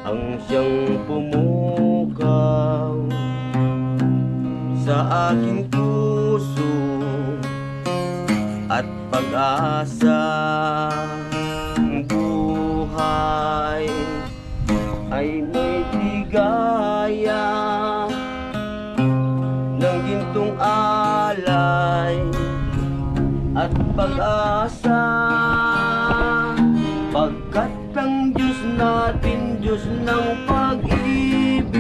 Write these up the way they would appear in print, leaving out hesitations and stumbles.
ang siyang pumukaw sa aking puso at pag-asa. Ang buhay ay may ligaya ng gintong alay at pag-asa, pagkat ang Diyos natin, Diyos ng pag-ibig.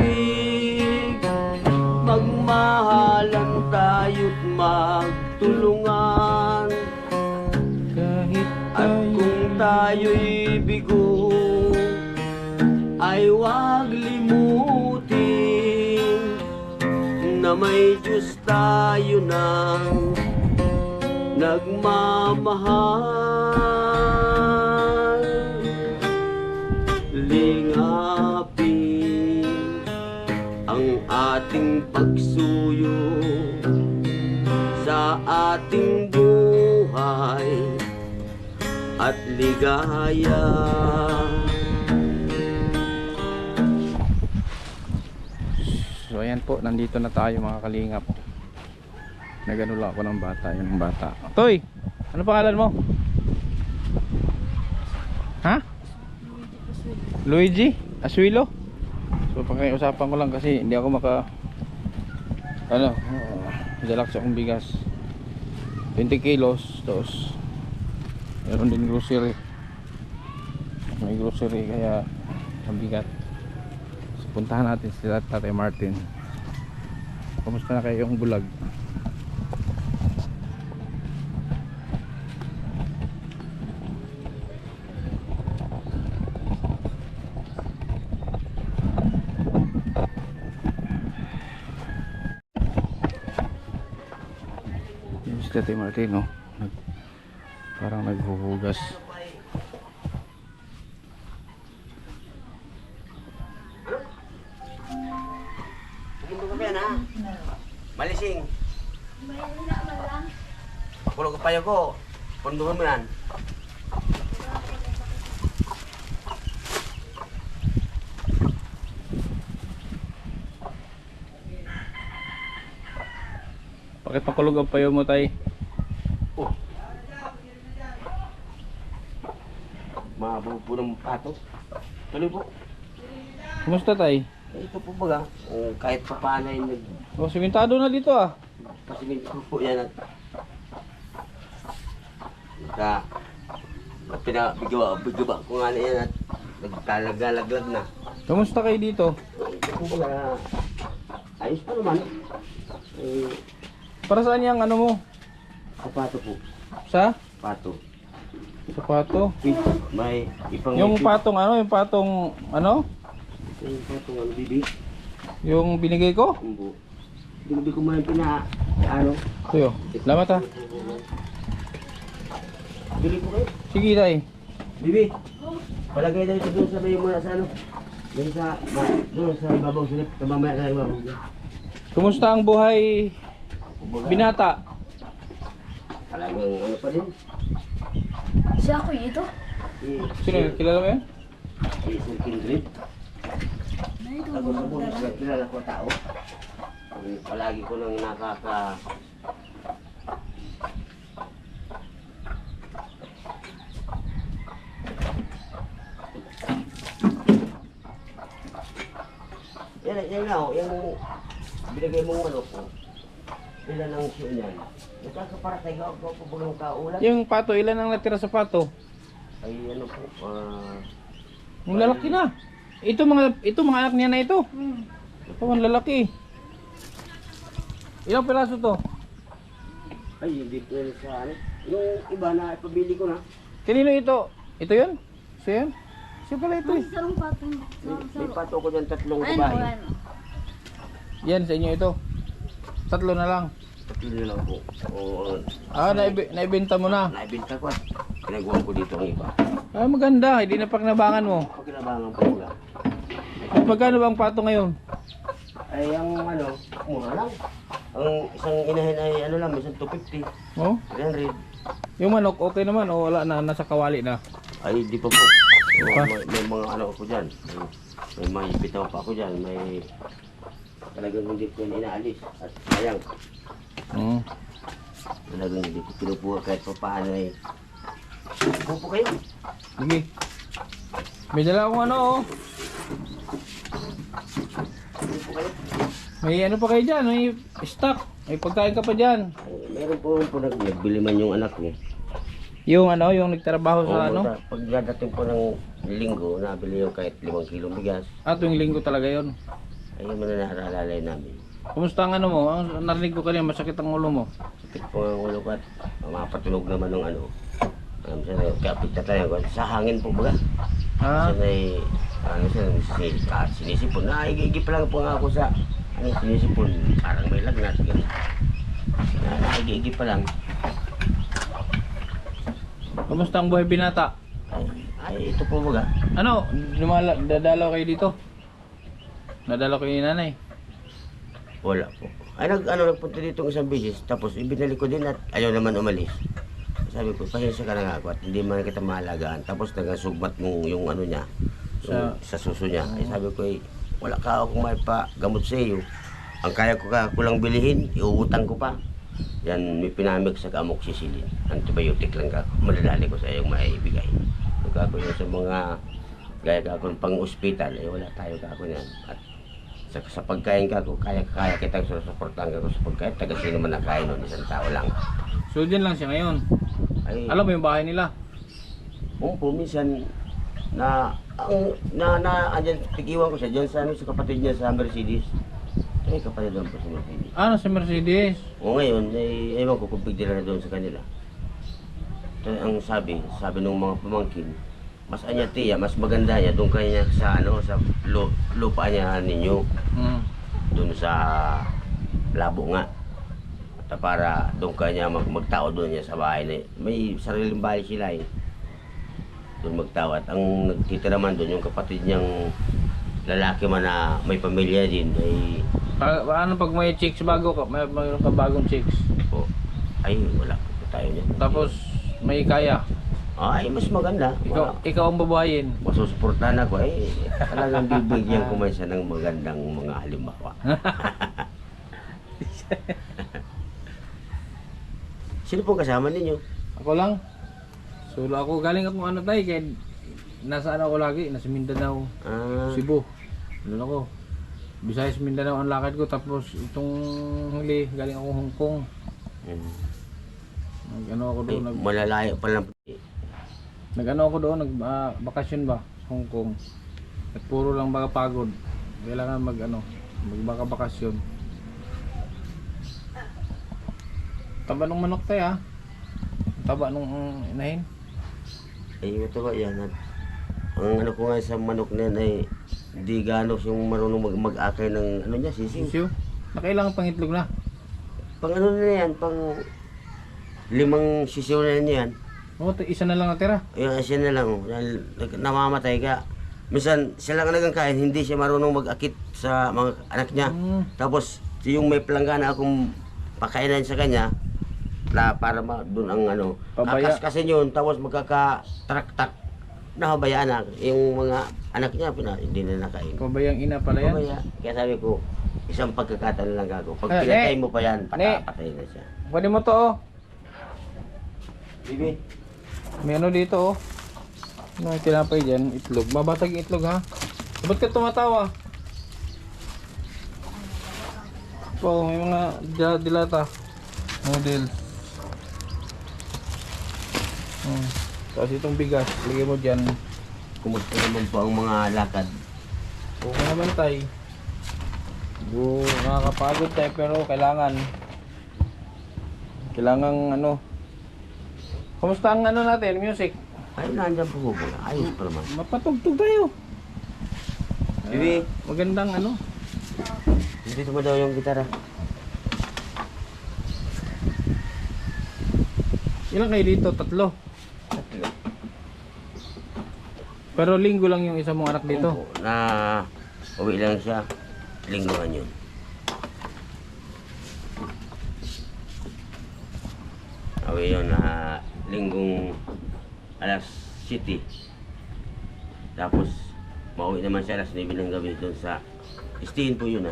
Magmahalan tayo't magtulungan, Kahit at kung tayo'y bigo ay huwag limutin na may Diyos tayo ng nagmamahal. Lingapin ang ating pagsuyo sa ating buhay at ligaya. So ayan po, nandito na tayo mga kalingap. Nagano lang ako ng bata, yung bata. Toy, ano pangalan mo? Ha? Luigi Asuilo? So pakiusapan ko lang kasi hindi ako dalak sa akong bigas 20 kilos. Tapos meron din grocery, may grocery kaya mabigat. So puntahan natin si Tatay Martin. Kumusta na kayo yung bulag? Si Tatay Martin, oh. Parang naghuhugas. Pumunto ka yan, ha? Malising. Kulog ka payo ko. Punduhan mo yan. Bakit makulog ang payo mo, Tay? Oh. Mabubo ng pato. Tuloy po. Kumusta, Tay? Ito po baga. Kahit pa paano ay Oh, simentado na dito, ah. nagpasimil ko po yan at pinabigaba ko nga na yan at nagtalaglalaglag na. Kumusta kayo dito? Ito po baga. Ayos pa naman. Para saan yung ano mo? Sapato po. Sa? Pato. Sapato? May ipang... Yung patong ano? Yung patong ano? Yung patong ano, bibi? Yung binigay ko? Umbo. Bibi ko man ano? Tuyo. Salamat, ha. Bili po kayo. Sige, Tay. Bibi. Palagay daw ito doon sa may muna sa ano. Doon sa ibabaw silip. Mamaya sa ibabaw. Kumusta ang buhay binata? Talagang ano pa din. Siya ako ito. Sino yun? Kilala mo yan? Sir Kindred. Ako sa buhay, kilala ko tao. Palagi ko nang nakaka... Yan na, yung binigay mong ano po. Ilan ang siyo niyan? Nagkakaparatay ka ako po ng kaulan. Yung pato, ilan ang natira sa pato? Ay ano po, Yung lalaki na. Ito mga anak niya na ito. Ito ang lalaki. Ilang piraso to? ay hindi po yan sa ano. Yung iba na ipabili ko na. Kanino ito? Ito yun? Siya yun? Siya pala ito, eh. Sarong patong. May pato ko dyan 3 Ano, babae. ano? Yan, sa inyo ito. 3 na lang. 3 na lang po. Oo, Naibenta mo na. naibinta ko at pinagawa ko dito ang iba. Ah, maganda. Hindi na pakinabangan mo. Pagkinabangan po mula. Magkano bang pato ngayon? Ay ang ano, mura lang. Ang isang inahin ay ano lang, isang 250. Oh? 300. Yung manok, okay naman o wala na, nasa kawali na? Ay di pa po. Pa? May mga ano ako dyan. May mga bitaw pa ako dyan. May talagang hindi ko yan inaalis. At sayang. Hmm. Talagang hindi ko pinupuha kahit pa paano eh. Pupo kayo. Sige. May dala akong ano oh. Pupo kayo. May ano pa kayo dyan, may stock. May pagkain ka pa dyan. Ay, meron po nagbili man yung anak ko. Yung ano, yung nagtrabaho sa ano? Pagdating po ng linggo, nabili yung kahit 5 kilong bigas. Tuwing linggo talaga yon. Ayun mo na naralalay namin. Kumusta ang ano mo? Ang narinig ko kanina, masakit ang ulo mo. Sakit po ang ulo ko at mapatunog naman ng ano. Kapit na tayo. Sa hangin po baga. Ha? Kasi ay, ano siya, sinisipon. Naigigi pa lang po nga ako sa sinisipon. Parang may lagnat. Naigigi pa lang. Kumusta ang buhay binata? Ay, ito po baga. Ano, dadalaw kayo dito? Nadalaw kayo ni nanay? Wala po. Ay, nagpunta dito ng isang bisis. Tapos ibinalik ko din at ayaw naman umalis. Sabi ko, pasensya ka na nga ako at hindi man kita mahalagaan. Tapos nagasugmat mo yung ano niya, sa suso niya. Ay sabi ko, wala ka akong may pa gamot sa iyo. Ang kaya ko lang bilihin, iuutang ko pa. Yan, may pinamig sa amoxicillin. Antibiotic lang ka. Malalali ko sa iyong maibigay. Pagka yun sa mga gaya ka ako pang ospital, wala tayo ka ako yan. At sa pagkain ka ako, kaya kitang susuportahan ka ko sa pagkain. Taga sino man nakain nun, isang tao lang. So dyan lang siya ngayon. Ay, Alam mo yung bahay nila? po, minsan andyan, tigiwan ko siya dyan sa, sa kapatid niya sa Mercedes. Ay, kapatid lang po sa Mercedes. Sa Mercedes. O ngayon, ewan ko kung bigdila na doon sa kanila. Ang sabi ng mga pamangkin, mas anya tiya, mas maganda niya doon kanya sa sa lupa niya ninyo. Doon sa labo nga. At para doon kanya magtao doon niya sa bahay na may sariling bahay sila eh. Doon magtao at ang nagtitira man doon yung kapatid niyang lalaki man na may pamilya din ay Paano pag may chicks bago ka? Mayroon ka bagong chicks. po. Ay wala po tayo niyan. Tapos may kaya. Ay mas maganda. Ikaw ang babayin. Masusuportahan ako eh. Talagang bibigyan ko man siya ng magandang mga halimbawa. Sino pong kasama ninyo? Ako lang. Solo ako. Galing ako ano tayo. Kaya nasaan ako lagi? Nasa Mindanao. Cebu. Doon ako. Visayas Mindanao ang lakad ko. Tapos itong huli. Galing ako Hong Kong. Nag-ano ako doon. Malalayo pa lang. Nag-ano ako doon. Nag-bakasyon ba? Sa Hong Kong. At puro lang baga pagod. Kailangan magbaka-bakasyon. Taba nung manok tayo ha. Taba nung inahin. Ay ito ba yan. At ang ano ko nga sa manok na yan ay di gano'n yung marunong mag-akay ng ano niya, sisiw. Sisiw? Nakailangan pang itlog na. Pang ano na yan, pang 5 sisiw na yan. Oo, isa na lang natira. Yung siya na lang, namamatay ka. Minsan, siya lang ang nagkakain, hindi siya marunong mag-akit sa mga anak niya. Tapos, yung may planggana akong pakainan sa kanya, para doon ang ano, kakaskasin yun, tapos magkaka-trak-tak, nahabayaan na. Yung mga anak niya, hindi na nakain. Pabayang ina pala yan? Pabaya. Kaya sabi ko, isang pagkakataon lang ako. Pag pinatay mo pa yan, patay na siya. Pwede mo to oh. Bibi. May ano dito oh. May tinapay dyan, itlog. Mabatag yung itlog ha. Ba't ka tumatawa? Oh, may mga dilata. Noodles. Tapos itong bigas, lagay mo dyan. Kumusta naman po ang mga lakad? Okay naman tayo. Nakakapagod tayo pero kailangan ano. Kumusta ang ano natin, music? Ay, nandiyan po po. Ayos pa naman. Mapatugtog tayo. Bibi. Magandang ano. Dito mo daw yung gitara. Ilan kayo dito? 3. Pero linggo lang yung isa mong anak dito. Opo, na uwi lang siya. Lingguhan yun. Uwi yun na linggong alas 7. Tapos, mauwi naman siya alas 9 ng gabi doon sa Istiin po yun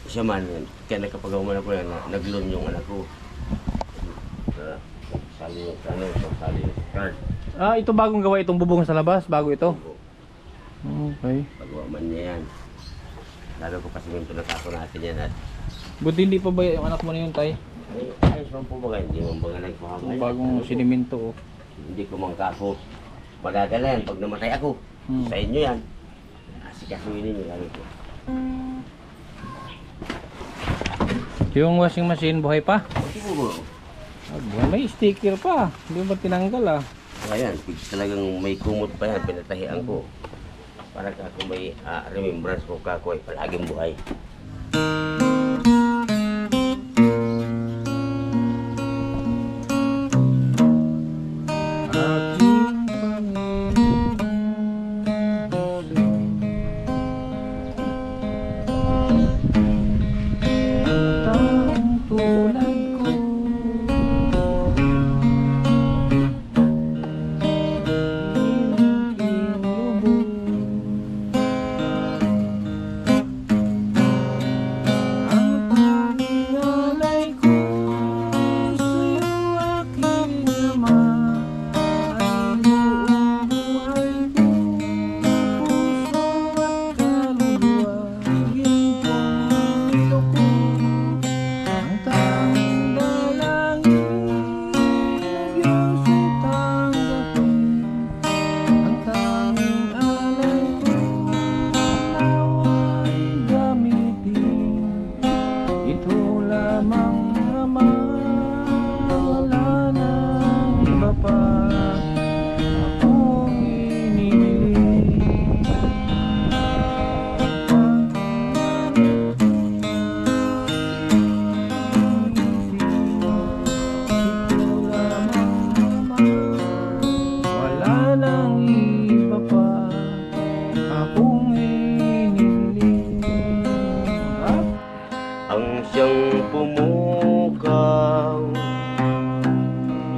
Siya man, kaya nakapagawa man ako yan, nag-loan yung anak ko. Sali yung card. Ito bagong gawa itong bubong sa labas, bago ito. Okay. Pagawa man niya yan. Lalo ko kasi yung pinatato natin yan at Buti hindi pa ba yung anak mo na yun, tay? ayos man po ba hindi mo ba nagpahamay? Bagong siniminto, oh. Hindi ko mangkako. Magagala yan pag namatay ako. Sa inyo yan. Asikasuhin ninyo lalo ko. Yung washing machine, buhay pa? Siguro. Buhay, may sticker pa. Hindi ba tinanggal, ah? Ayan, talagang may kumot pa yan, pinatahian ko. Para kako may remembrance ko kako ay palaging buhay.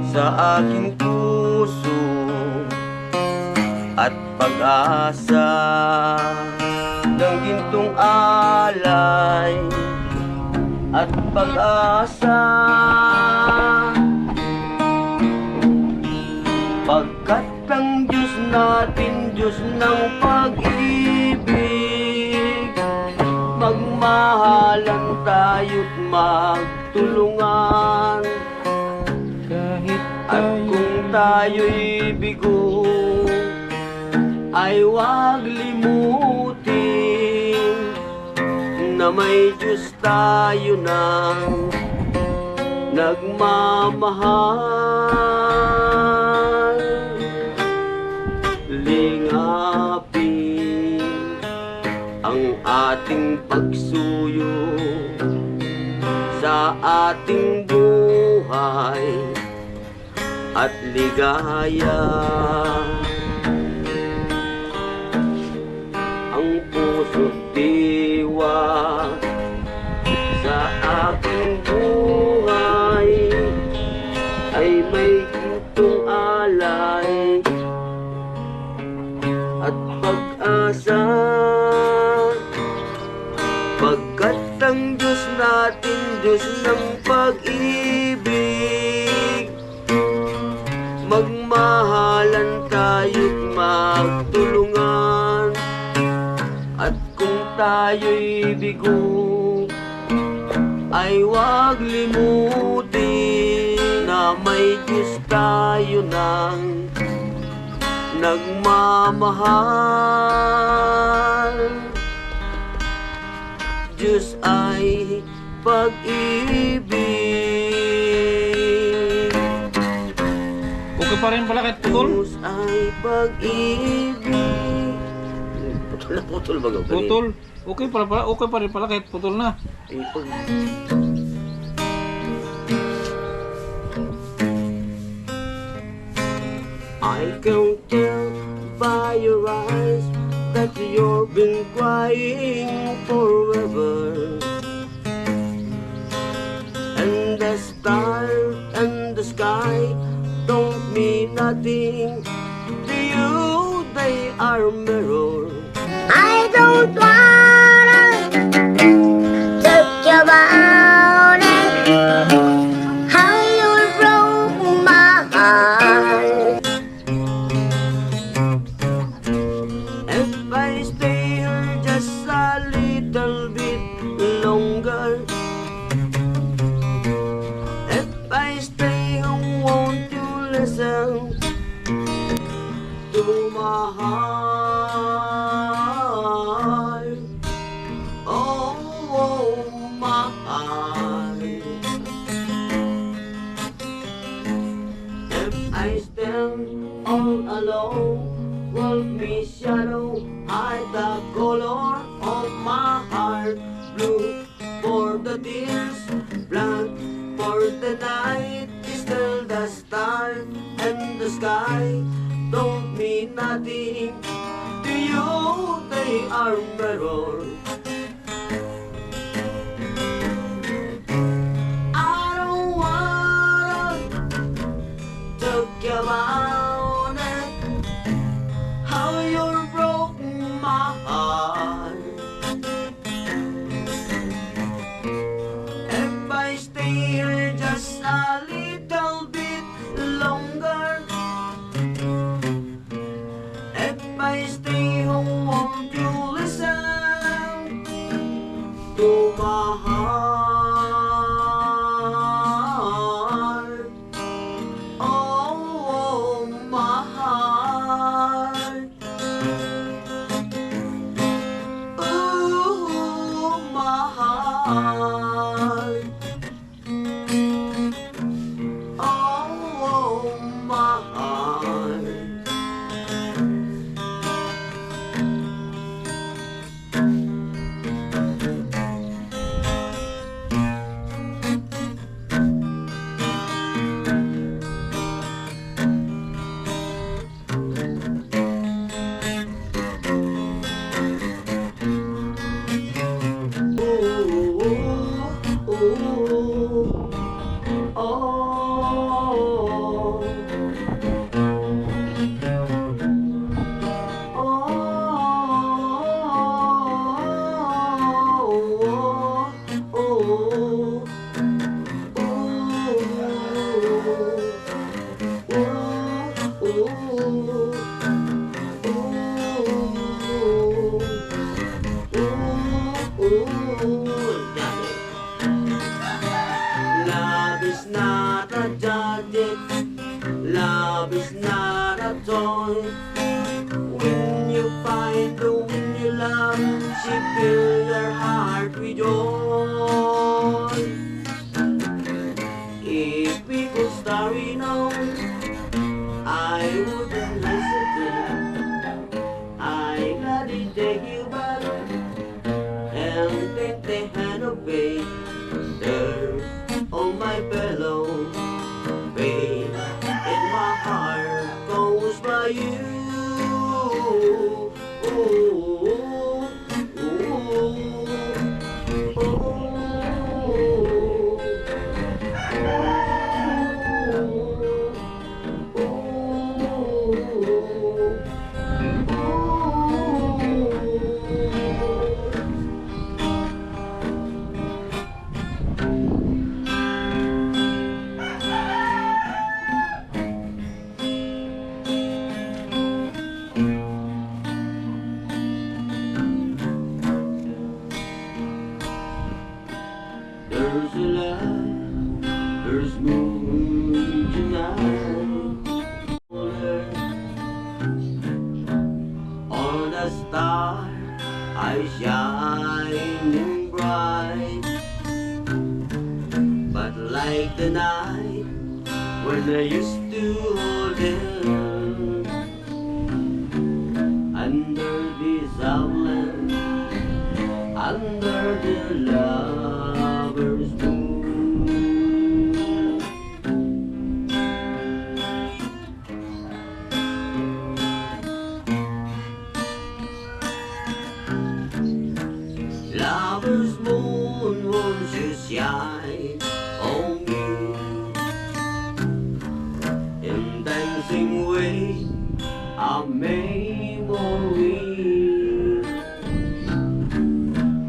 Sa aking puso at pag-asa ng gintong alay at pag-asa, pagkat ang Diyos natin, Diyos ng pag-ibig, magmahalan tayo't magtulungan. At kung tayo'y bigo, ay huwag limutin na may Diyos tayo nang nagmamahal. Lingapin ang ating pagsuyo sa ating buhay at ligaya. Ang puso't diwa sa aking buhay ay may gintong alay at pag-asa, pagkat ang Diyos natin, Diyos ng pag-ibig, magmahalan tayo't magtulungan. At kung tayo'y bigo, ay huwag limutin na may Diyos tayo nang nagmamahal. Diyos ay pag-ibig. Okay pa rin pala kahit putol? Diyos ay pag-ibig. Putol ba gawin? Putol. Okay pa rin pala kahit putol na. I can tell by your eyes that you've been crying forever. nothing to you, they are mirror. I don't wanna talk about it. How you broke my heart. If I stay here just a little bit longer, if I stay home, won't you listen to my heart? Oh, my heart. If I stand all alone, wolf me shadow, hide the color of my heart. Blue for the tears, black for the night. Still the star and the sky don't mean nothing to you, they are mirror. I don't wanna talk about it, how you broke my heart. If I stay here just a little bit longer, if I stay home, won't you listen to my heart? Oh, my heart. Ooh, my heart. Oh, my heart. Love is not a gadget, love is not a toy. When you find the one you love, she fills your heart with joy. If we could starry now, I wouldn't hesitate. I gladly take you back and take the hand of fate. There on my pillow, pain in my heart goes by you. There's a light, there's moon tonight. All the stars are shining bright, but like the night when I used to hold him under this outland, under the lover's moon. Lover's moon, won't you shine on me? In dancing a memory.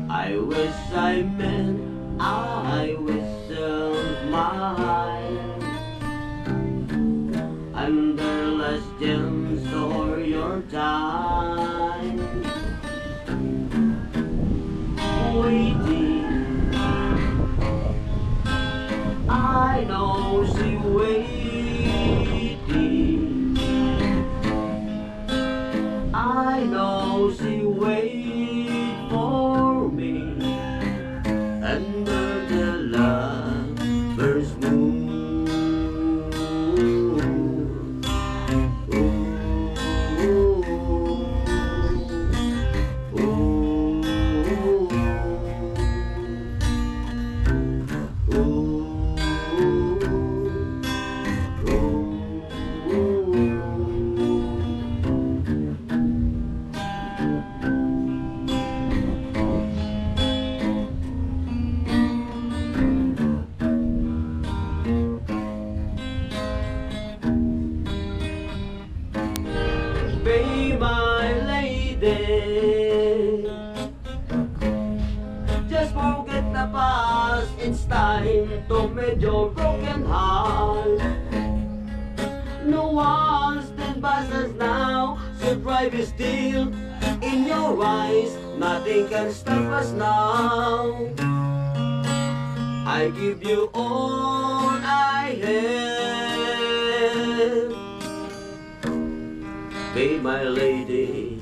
I wish I meant I whistled mine under less gems or your time. Waiting, I know she waiting. I know she wait for me under the lover's moon. Be my lady, just forget the past. It's time to mend your broken heart. No one stand by us now, so drive you still in your eyes. Nothing can stop us now. I give you all I have. Be my lady.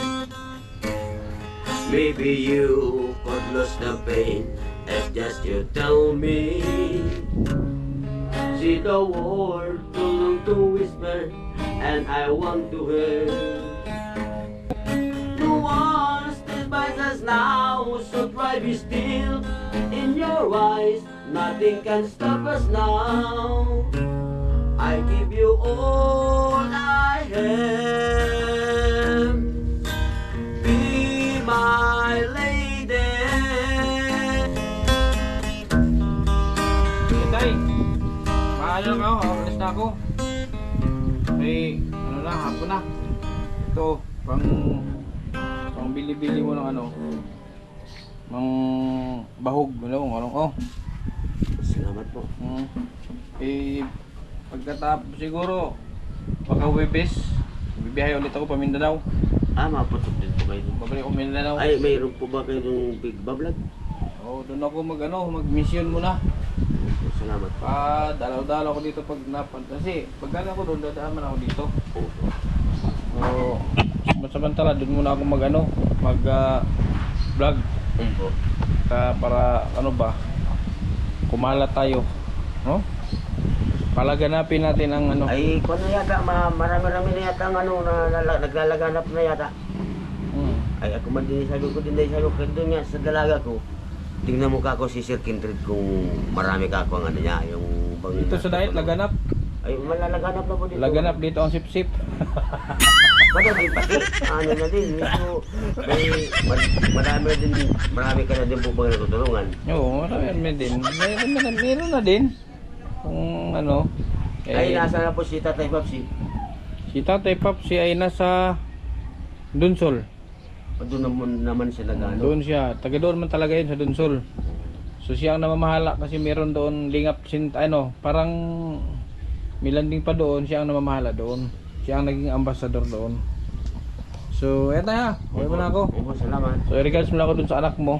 Maybe you could lose the pain if just you tell me. See the word too long to whisper, and I want to hear. No one stays by us now, so try be still in your eyes. Nothing can stop us now. I give you all I have. Be my lady. Tay, maayo na ako, alis na ako. May, ano na, hapon na. Ito, pang bili-bili mo ng ano, ng bahog, ano, oh. Salamat po. Eh, pagkatapos siguro, baka Webes, bibiyahe ulit ako pa Mindanao. Maputok din po kayo. Babalik ako Mindanao. Ay, mayroon po ba kayo ng big bablog? Oo, doon ako mag-mission muna. Salamat po. Dalaw-dalaw ako dito pag napan. Kasi pagkala ko doon, dadaaman ako dito. So, samantala doon muna ako mag-vlog. Para ano ba, kumala tayo. No? Palaganapin natin ang ano. Ay, kung na yata, marami-rami na yata ang ano, naglalaganap na yata. Ay, ako man din, sabi ko din, doon nga sa dalaga ko. Tingnan mo ka ako si Sir Kindred kung marami ka ako ang ano niya, yung bang... Dito sa diet, laganap. Ay, malalaganap na po dito. Laganap dito ang sip-sip. Ano din pati, ano na din, medyo, marami ka na din po bang natutulungan. Oo, marami din. Meron na din. Kung ano. Ay, nasa na po si Tatay Papsi. Si Tatay Papsi ay nasa Dunsol. Doon naman sila gano'n. Doon siya. Taga doon man talaga yun sa Dunsol. So siya ang namamahala kasi meron doon lingap parang milanding pa doon, siya ang namamahala doon. Siya ang naging ambassador doon. So, eto ha. Okay mo na ako. Opo, salamat. So, i-regards mo na ako doon sa anak mo.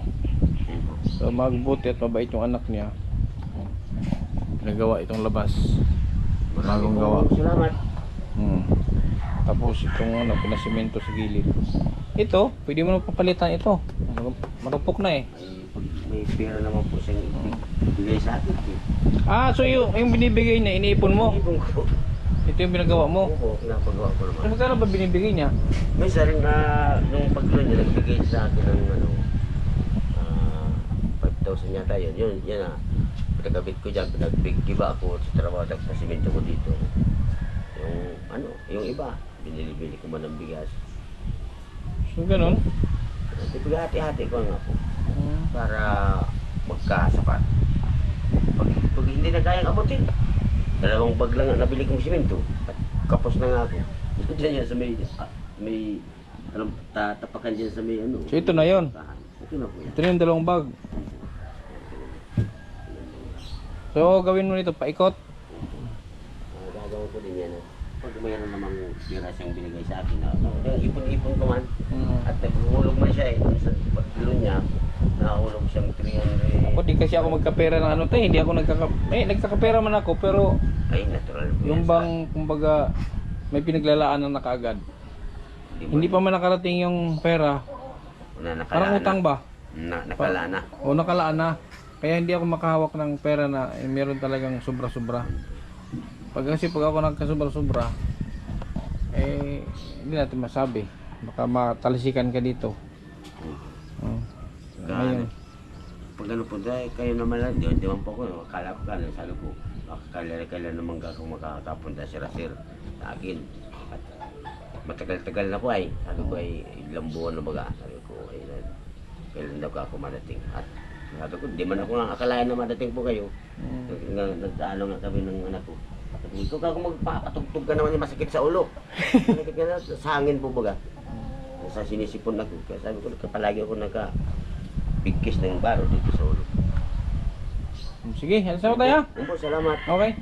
So, magbuti at mabait yung anak niya. Nagawa itong labas. Bagong gawa. Salamat. Tapos itong pinasimento sa gilid. Ito, pwede mo na papalitan ito. Marupok na eh. Ay, pag may pera naman po siyang bigay sa atin. So yung binibigay niya, iniipon mo. Ipon ko. Ito yung pinagawa mo. Oo, pinapagawa ko naman. Ano magkano ba binibigay niya? Minsan nung pagtuloy niya, nagbigay sa akin ng 5,000 yata yun. Yan na. Pinagkabit ko dyan, pinagbigiba ako sa trabaho, nagpasimento ko dito. Yung iba, binili ko man ng bigas. So ganun? Hati-hati ko nga po. Para magkasapat. Pag hindi na kayang abutin, 2 bag lang nabili kong simento at kapos na nga ako. Diyan yan sa may may anong tatapakan dyan sa may ano. So ito na yun. Ito na po yan. Ito na yung dalawang bag. So gawin mo nito, paikot. Gagawin ko din yan. Pag mayroon namang pira siyang binigay sa akin, ipon-ipon ko man. At nagulog man siya sa pagkilo niya, nakahulog siyang 300. Ako di kasi ako magkapera ng ano tayo, hindi ako nagkakapera man ako, pero Ay, natural po yung yan bang kumbaga may pinaglalaanan na kaagad. Hindi pa man nakarating yung pera, parang utang ba? Nakalaan na. O nakalaan na. Kaya hindi ako makahawak ng pera na meron talagang sobra-sobra. Pag ako nagkasobra-sobra, hindi natin masabi. Baka matalisikan ka dito. Ngayon. Pag ano po dahil kayo naman lang, di man po ako, akala ko kala, sabi ko, kailan naman kung makakapunta si Rasir sa akin. At matagal-tagal na po ay, sabi ko ay ilang buwan na baga, sabi ko ay kailan daw ka ako madating. At sabi ko, di man ako nga akalain na madating po kayo. Nag-ano nga kami ng anak ko. Sabi ko, kung magpapatugtog ka naman yung masakit sa ulo. Masakit ka na, sa hangin po baga. Sa sinisipon na ko. Kaya sabi ko, palagi ako nagka-bigkis ng baro dito sa ulo. Sige, alas na tayo. Opo, salamat. Okay.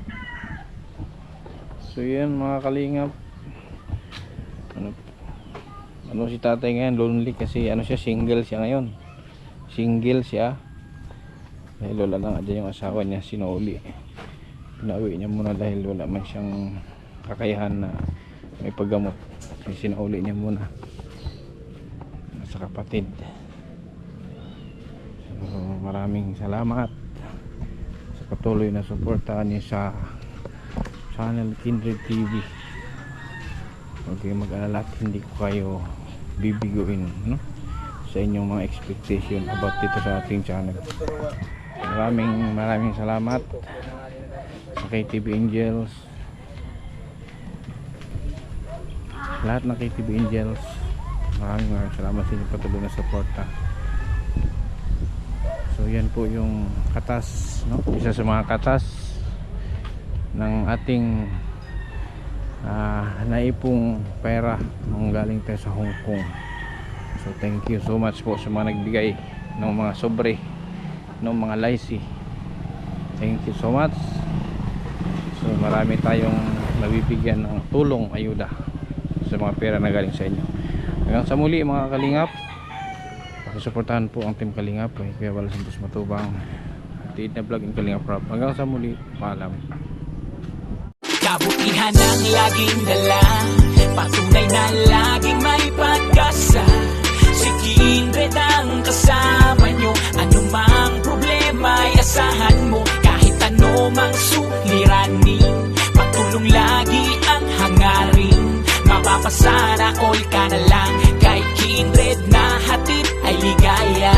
So yan mga kalingap. Ano si tatay ngayon, lonely kasi ano siya, single siya ngayon. Single siya. Dahil wala na nga dyan yung asawa niya, sinauli. Pinauwi niya muna dahil wala man siyang kakayahan na may paggamot. Kasi sinauli niya muna sa kapatid. So, maraming salamat sa patuloy na suportahan niyo sa channel Kindred TV. Huwag kayong mag-alala at hindi ko kayo bibiguin, no? Sa inyong mga expectation about dito sa ating channel. Maraming salamat sa KTV Angels, lahat ng KTV Angels. Maraming salamat sa inyong patuloy na suporta. So yan po yung katas, no? Isa sa mga katas ng ating naipong pera nung galing tayo sa Hong Kong. So thank you so much po sa mga nagbigay ng mga sobre, ng mga laisi. Thank you so much. So marami tayong nabibigyan ng tulong, ayuda sa mga pera na galing sa inyo. Hanggang sa muli mga kalingap, pakisuportahan po ang Team Kalingap, Kuya Val Santos Matubang, Tiid na Vlog in Kalingap Rap. Hanggang sa muli, paalam. Kabutihan ang laging dala, patunay na laging may pag-asa. Si Kindred ang kasama nyo, anumang problema ay asahan mo. Kahit anumang suliranin, patulong lagi ang hangarin. Mapapasana all ka na lang, kay Kindred na hatid ay ligaya.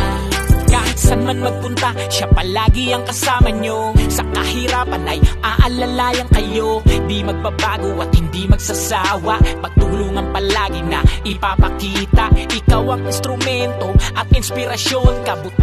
Kahit saan man magpunta, siya palagi ang kasama nyo. Sa kahirapan ay aalalayan kayo. Di magbabago at hindi magsasawa, pagtulungan palagi na ipapakita. Ikaw ang instrumento at inspirasyon, kabuti